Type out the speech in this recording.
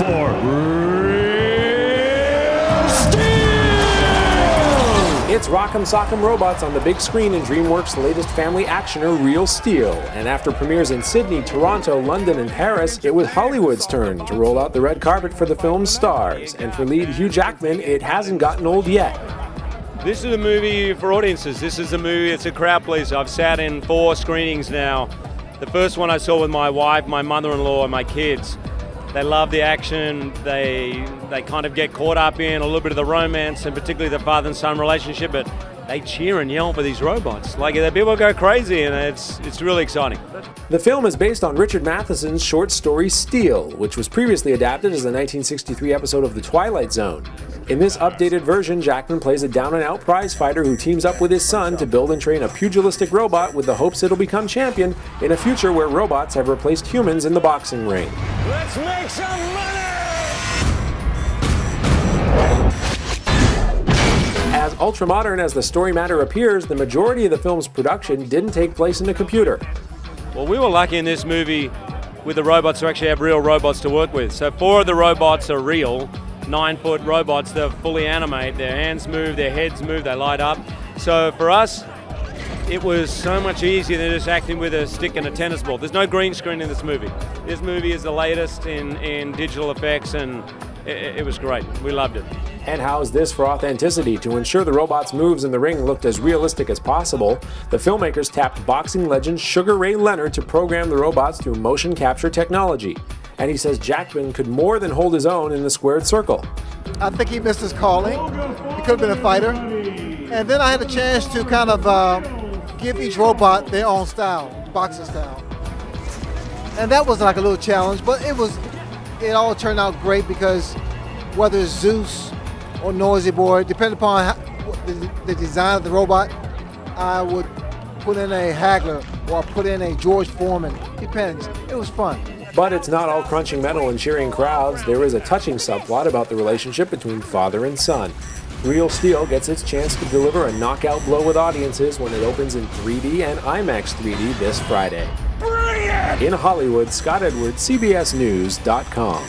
for Real Steel! It's Rock'em Sock'em Robots on the big screen in Dreamworks' latest family actioner, Real Steel. And after premieres in Sydney, Toronto, London, and Paris, it was Hollywood's turn to roll out the red carpet for the film's stars. And for lead Hugh Jackman, it hasn't gotten old yet. This is a movie for audiences. This is a movie, it's a crowd pleaser. I've sat in 4 screenings now. The first one I saw with my wife, my mother-in-law, and my kids. They love the action, they kind of get caught up in a little bit of the romance, and particularly the father and son relationship, but they cheer and yell for these robots. Like, the people go crazy, and it's really exciting. The film is based on Richard Matheson's short story Steel, which was previously adapted as a 1963 episode of The Twilight Zone. In this updated version, Jackman plays a down-and-out prize fighter who teams up with his son to build and train a pugilistic robot with the hopes it'll become champion in a future where robots have replaced humans in the boxing ring. Let's make some money! As ultra-modern as the story matter appears, the majority of the film's production didn't take place in a computer. Well, we were lucky in this movie with the robots to actually have real robots to work with. So 4 of the robots are real. 9-foot robots that fully animate, their hands move, their heads move, they light up. So for us, it was so much easier than just acting with a stick and a tennis ball. There's no green screen in this movie. This movie is the latest in digital effects, and it was great. We loved it. And how's this for authenticity? To ensure the robots' moves in the ring looked as realistic as possible, the filmmakers tapped boxing legend Sugar Ray Leonard to program the robots through motion capture technology. And he says Jackman could more than hold his own in the squared circle. I think he missed his calling. He could have been a fighter. And then I had a chance to kind of give each robot their own style, boxing style. And that was like a little challenge, but it all turned out great because whether it's Zeus or Noisy Boy, depending upon the design of the robot, I would put in a Hagler or put in a George Foreman. Depends. It was fun. But it's not all crunching metal and cheering crowds. There is a touching subplot about the relationship between father and son. Real Steel gets its chance to deliver a knockout blow with audiences when it opens in 3D and IMAX 3D this Friday. Brilliant! In Hollywood, Scott Edwards, CBSNews.com.